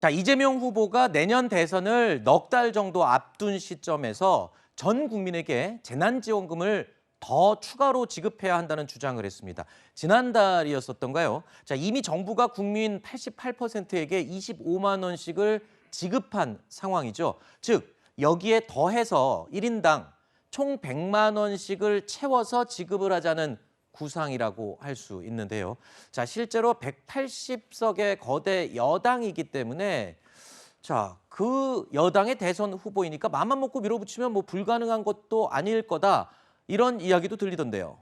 자, 이재명 후보가 내년 대선을 넉 달 정도 앞둔 시점에서 전 국민에게 재난지원금을 더 추가로 지급해야 한다는 주장을 했습니다. 지난달이었었던가요? 자, 이미 정부가 국민 88%에게 25만 원씩을 지급한 상황이죠. 즉, 여기에 더해서 1인당 총 100만 원씩을 채워서 지급을 하자는 구상이라고 할 수 있는데요. 자, 실제로 180석의 거대 여당이기 때문에 자, 그 여당의 대선 후보이니까 맘만 먹고 밀어붙이면 뭐 불가능한 것도 아닐 거다. 이런 이야기도 들리던데요.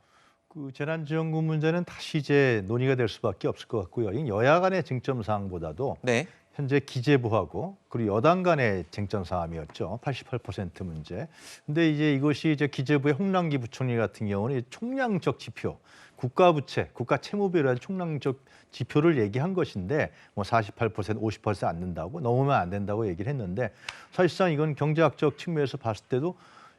그 재난지원금 문제는 다시 이제 논의가 될 수밖에 없을 것 같고요. 이 여야 간의 쟁점 사항보다도 네. 현재 기재부하고 그리고 여당 간의 쟁점 사항이었죠. 88% 문제. 근데 이제 이것이 이제 기재부의 홍남기 부총리 같은 경우는 총량적 지표, 국가 부채, 국가 채무비율이라는 총량적 지표를 얘기한 것인데 뭐 48%, 50%안 된다고 넘으면 안 된다고 얘기를 했는데 사실상 이건 경제학적 측면에서 봤을 때도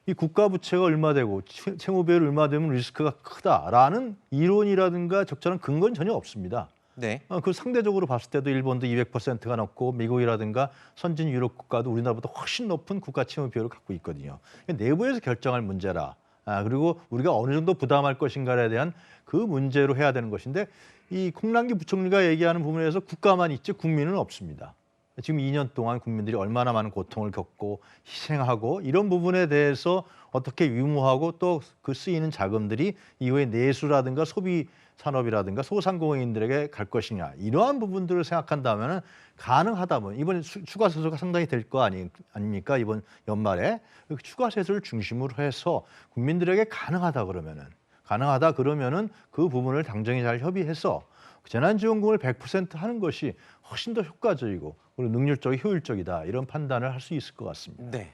이 국가 부채가 얼마 되고 채무비율 얼마 되면 리스크가 크다라는 이론이라든가 적절한 근거는 전혀 없습니다. 네. 그 상대적으로 봤을 때도 일본도 200%가 넘고 미국이라든가 선진 유럽 국가도 우리나라보다 훨씬 높은 국가 채무 비율을 갖고 있거든요. 내부에서 결정할 문제라. 그리고 우리가 어느 정도 부담할 것인가에 대한 그 문제로 해야 되는 것인데 이 콩남기 부총리가 얘기하는 부분에서 국가만 있지 국민은 없습니다. 지금 2년 동안 국민들이 얼마나 많은 고통을 겪고 희생하고 이런 부분에 대해서 어떻게 유무하고 또 그 쓰이는 자금들이 이후에 내수라든가 소비 산업이라든가 소상공인들에게 갈 것이냐 이러한 부분들을 생각한다면 가능하다면 이번 추가 세수가 상당히 될 거 아닙니까? 이번 연말에 추가 세수를 중심으로 해서 국민들에게 가능하다 그러면은 그 부분을 당정이 잘 협의해서 재난지원금을 100% 하는 것이 훨씬 더 효과적이고 그리고 능률적이고 효율적이다 이런 판단을 할 수 있을 것 같습니다. 네.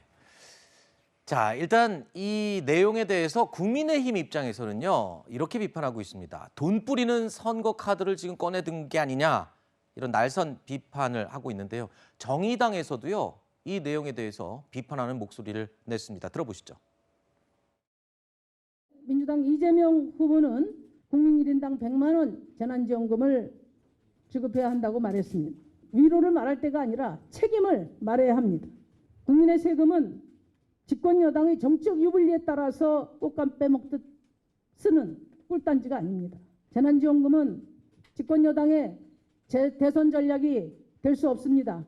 자, 일단 이 내용에 대해서 국민의힘 입장에서는요. 이렇게 비판하고 있습니다. 돈 뿌리는 선거 카드를 지금 꺼내든 게 아니냐. 이런 날선 비판을 하고 있는데요. 정의당에서도요. 이 내용에 대해서 비판하는 목소리를 냈습니다. 들어보시죠. 민주당 이재명 후보는 국민 1인당 100만 원 재난지원금을 지급해야 한다고 말했습니다. 위로를 말할 때가 아니라 책임을 말해야 합니다. 국민의 세금은 집권 여당의 정책 유불리에 따라서 꽃감 빼먹듯 쓰는 꿀단지가 아닙니다. 재난지원금은 집권 여당의 대선 전략이 될 수 없습니다.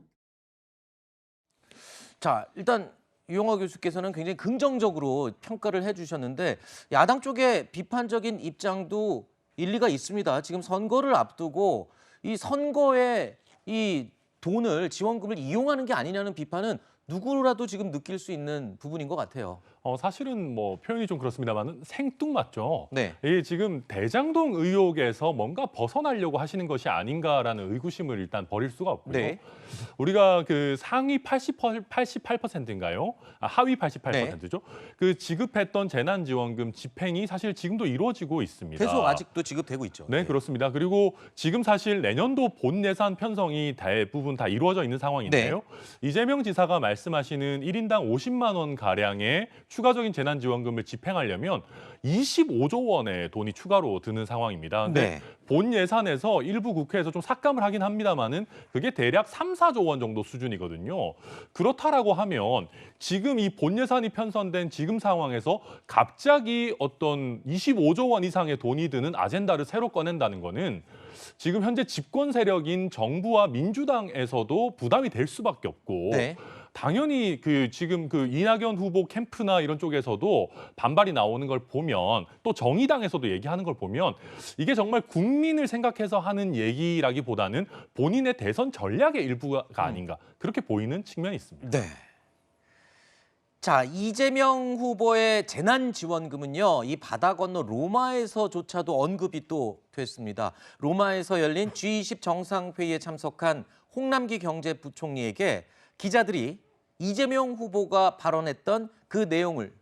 자, 일단 유영하 교수께서는 굉장히 긍정적으로 평가를 해주셨는데 야당 쪽의 비판적인 입장도 일리가 있습니다. 지금 선거를 앞두고 이 선거에 이 돈을 지원금을 이용하는 게 아니냐는 비판은 누구라도 지금 느낄 수 있는 부분인 것 같아요. 사실은 뭐 표현이 좀 그렇습니다만 생뚱맞죠. 네. 이 지금 대장동 의혹에서 뭔가 벗어나려고 하시는 것이 아닌가라는 의구심을 일단 버릴 수가 없고요. 네. 우리가 그 상위 88%인가요? 하위 88%죠. 그 지급했던 재난지원금 집행이 사실 지금도 이루어지고 있습니다. 계속 아직도 지급되고 있죠. 네, 그렇습니다. 그리고 지금 사실 내년도 본 예산 편성이 대부분 다 이루어져 있는 상황인데요. 이재명 지사가 말씀하시는 1인당 50만 원 가량의 추가적인 재난지원금을 집행하려면 25조 원의 돈이 추가로 드는 상황입니다. 근데 본 예산에서 일부 국회에서 좀 삭감을 하긴 합니다만은 그게 대략 3, 4조 원 정도 수준이거든요. 그렇다라고 하면 지금 이 본 예산이 편성된 지금 상황에서 갑자기 어떤 25조 원 이상의 돈이 드는 아젠다를 새로 꺼낸다는 거는 지금 현재 집권 세력인 정부와 민주당에서도 부담이 될 수밖에 없고 당연히 지금 이낙연 후보 캠프나 이런 쪽에서도 반발이 나오는 걸 보면 또 정의당에서도 얘기하는 걸 보면 이게 정말 국민을 생각해서 하는 얘기라기보다는 본인의 대선 전략의 일부가 아닌가 그렇게 보이는 측면이 있습니다. 네. 자, 이재명 후보의 재난지원금은요. 이 바다 건너 로마에서조차도 언급이 또 됐습니다. 로마에서 열린 G20 정상회의에 참석한 홍남기 경제부총리에게 기자들이 이재명 후보가 발언했던 그 내용을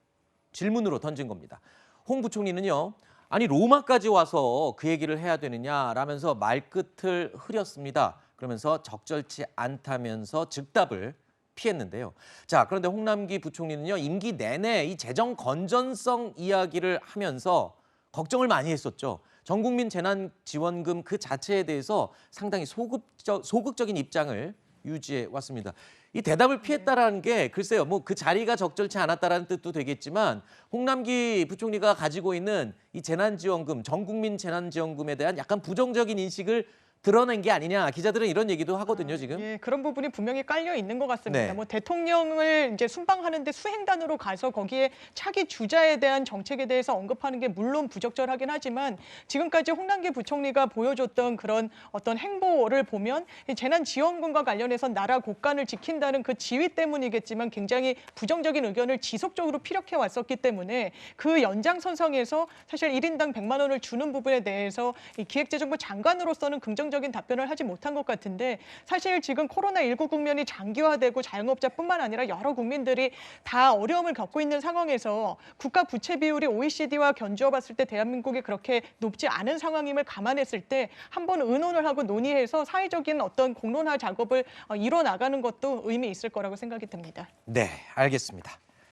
질문으로 던진 겁니다. 홍 부총리는요. 아니 로마까지 와서 그 얘기를 해야 되느냐라면서 말끝을 흐렸습니다. 그러면서 적절치 않다면서 즉답을 피했는데요. 자, 그런데 홍남기 부총리는요. 임기 내내 이 재정 건전성 이야기를 하면서 걱정을 많이 했었죠. 전국민 재난지원금 그 자체에 대해서 상당히 소극적인 입장을 유지해 왔습니다. 이 대답을 피했다라는 게 글쎄요, 뭐 그 자리가 적절치 않았다라는 뜻도 되겠지만 홍남기 부총리가 가지고 있는 이 재난지원금, 전국민 재난지원금에 대한 약간 부정적인 인식을 드러낸 게 아니냐, 기자들은 이런 얘기도 하거든요, 지금. 예, 그런 부분이 분명히 깔려 있는 것 같습니다. 네. 뭐 대통령을 이제 순방하는데 수행단으로 가서 거기에 차기 주자에 대한 정책에 대해서 언급하는 게 물론 부적절하긴 하지만 지금까지 홍남기 부총리가 보여줬던 그런 어떤 행보를 보면 이 재난지원금과 관련해서 나라 국간을 지킨다는 그 지위 때문이겠지만 굉장히 부정적인 의견을 지속적으로 피력해 왔었기 때문에 그 연장선상에서 사실 1인당 100만 원을 주는 부분에 대해서 이 기획재정부 장관으로서는 긍정적인 답변을 하지 못한 것 같은데 사실 지금 코로나19 국면이 장기화되고 자영업자뿐만 아니라 여러 국민들이 다 어려움을 겪고 있는 상황에서 국가 부채 비율이 OECD와 견주어 봤을 때 대한민국이 그렇게 높지 않은 상황임을 감안했을 때 한번 의논을 하고 논의해서 사회적인 어떤 공론화 작업을 이뤄 나가는 것도 의미 있을 거라고 생각이 듭니다. 네, 알겠습니다.